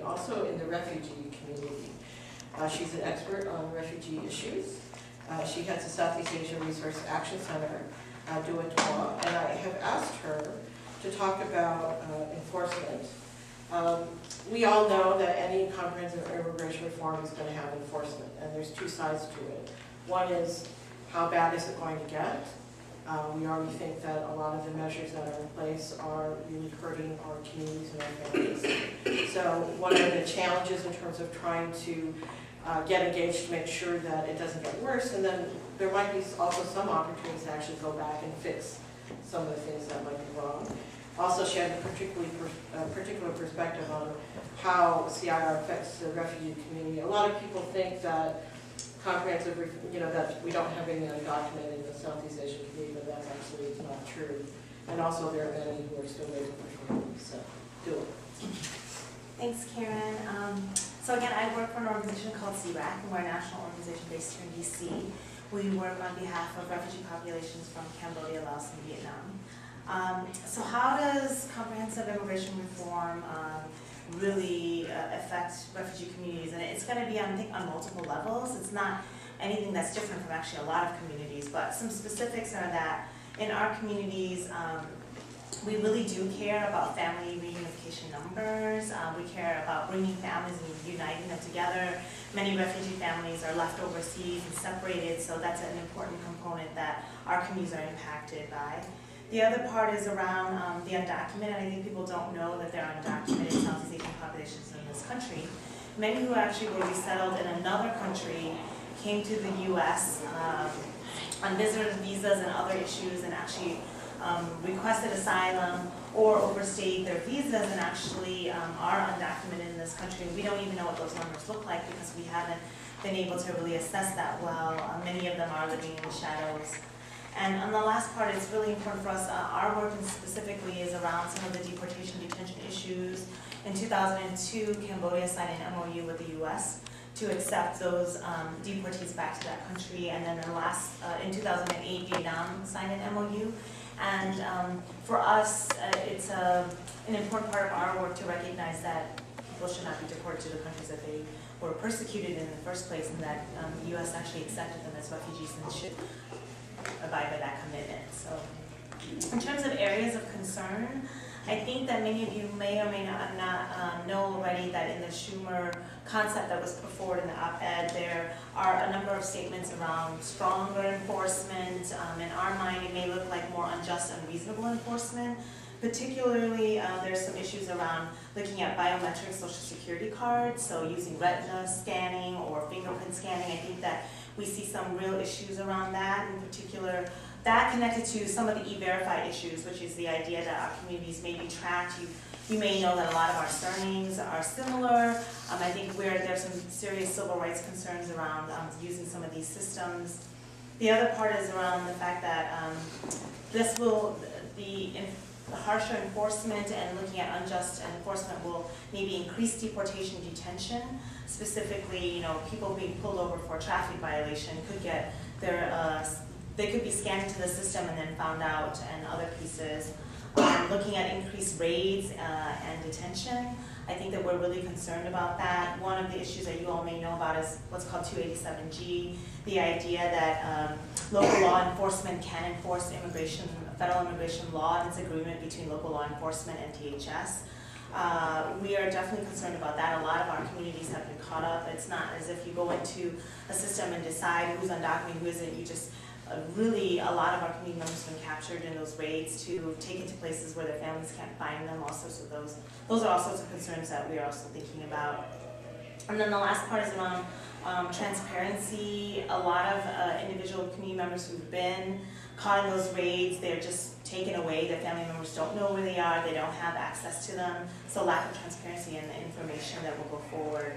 also in the refugee community. She's an expert on refugee issues. She heads the Southeast Asia Resource Action Center, Doua Thor, and I have asked her to talk about enforcement. We all know that any comprehensive immigration reform is going to have enforcement, and there's two sides to it. One is, how bad is it going to get? We already think that a lot of the measures that are in place are really hurting our communities and our families. So one of the challenges in terms of trying to get engaged to make sure that it doesn't get worse, and then there might be also some opportunities to actually go back and fix some of the things that might be wrong. Also, she had a particular perspective on how CIR affects the refugee community. A lot of people think that comprehensive, that we don't have any undocumented in the Southeast Asian community, but that's actually not true. And also, there are many who are still waiting for families. So, do it. Thanks, Karen. So again, I work for an organization called SEARAC, and we're a national organization based here in DC. We work on behalf of refugee populations from Cambodia, Laos, and Vietnam. So how does comprehensive immigration reform really affect refugee communities? And it's going to be, I think, on multiple levels. It's not anything that's different from actually a lot of communities, but some specifics are that in our communities, we really do care about family reunification numbers. We care about bringing families and uniting them together. Many refugee families are left overseas and separated, so that's an important component that our communities are impacted by. The other part is around the undocumented. I think people don't know that there are undocumented Southeast Asian populations in this country. Many who actually were resettled in another country came to the U.S. On visitor visas and other issues, and actually requested asylum or overstayed their visas and actually are undocumented in this country. We don't even know what those numbers look like because we haven't been able to really assess that well. Many of them are living in the shadows. And on the last part, it's really important for us, our work specifically is around some of the deportation detention issues. In 2002, Cambodia signed an MOU with the U.S. to accept those deportees back to that country. And then in 2008, Vietnam signed an MOU. And for us, it's an important part of our work to recognize that people should not be deported to the countries that they were persecuted in the first place, and that the U.S. actually accepted them as refugees and should abide by that commitment. So in terms of areas of concern, I think that many of you may or may not know already that in the Schumer concept that was put forward in the op-ed, there are a number of statements around stronger enforcement. In our mind, it may look like more unjust, unreasonable enforcement. Particularly, there's some issues around looking at biometric social security cards, so using retina scanning or fingerprint scanning. I think that we see some real issues around that, in particular, that connected to some of the e-verify issues, which is the idea that our communities may be tracked. You may know that a lot of our surnames are similar. I think there's some serious civil rights concerns around using some of these systems. The other part is around the fact that the harsher enforcement and looking at unjust enforcement will maybe increase deportation detention. Specifically, people being pulled over for a traffic violation could get they could be scanned into the system and then found out, and other pieces. Looking at increased raids and detention, I think that we're really concerned about that. One of the issues that you all may know about is what's called 287G, the idea that local law enforcement can enforce federal immigration law, and it's agreement between local law enforcement and DHS. We are definitely concerned about that. A lot of our communities have been caught up. It's not as if you go into a system and decide who's undocumented, who isn't. You just really, a lot of our community members have been captured in those raids to take it to places where their families can't find them. All sorts of those are all sorts of concerns that we are also thinking about. And then the last part is around transparency. A lot of individual community members who've been caught in those raids, they're just taken away. Their family members don't know where they are. They don't have access to them. So lack of transparency in the information that will go forward.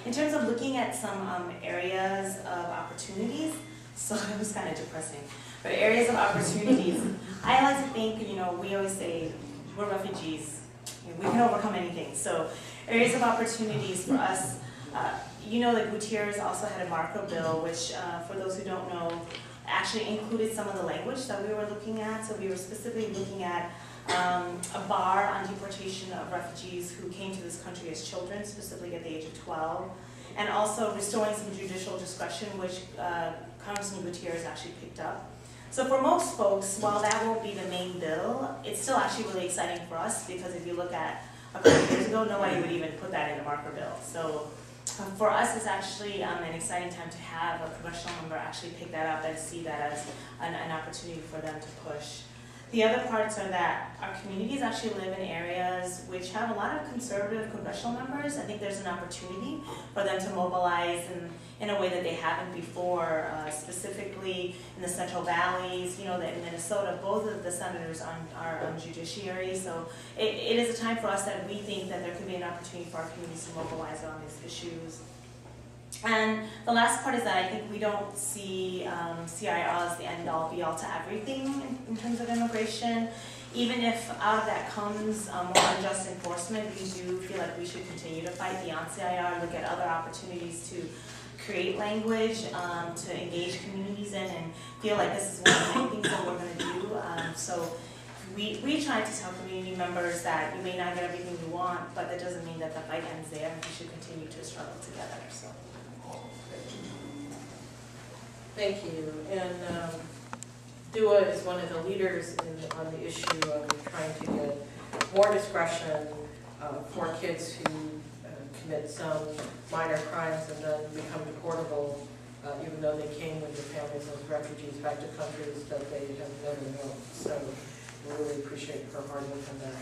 In terms of looking at some areas of opportunities, so it was kind of depressing, but areas of opportunities, I like to think, we always say we're refugees. We can overcome anything. So areas of opportunities for us, that Gutierrez also had a Marco bill, which for those who don't know, actually included some of the language that we were looking at. So we were specifically looking at a bar on deportation of refugees who came to this country as children, specifically at the age of 12, and also restoring some judicial discretion, which Congressman Gutierrez actually picked up. So for most folks, while that won't be the main bill, it's still actually really exciting for us, because if you look at a couple of years ago, nobody would even put that in a marker bill. So for us, it's actually an exciting time to have a congressional member actually pick that up and see that as an opportunity for them to push. The other parts are that our communities actually live in areas which have a lot of conservative congressional members. I think there's an opportunity for them to mobilize in a way that they haven't before, specifically in the Central Valleys, in Minnesota, both of the senators are on judiciary. So it is a time for us that we think that there could be an opportunity for our communities to mobilize on these issues. And the last part is that I think we don't see CIR as the end-all, be-all to everything in terms of immigration. Even if out of that comes more unjust enforcement, we do feel like we should continue to fight beyond CIR, look at other opportunities to create language, to engage communities in, and feel like this is one of the main things that we're going to do. So we try to tell community members that you may not get everything you want, but that doesn't mean that the fight ends there, and we should continue to struggle together. So. Thank you. And Doua is one of the leaders on the issue of trying to get more discretion for kids who commit some minor crimes and then become deportable, even though they came with their families as refugees back to countries that they have never known. So we really appreciate her hard work on that.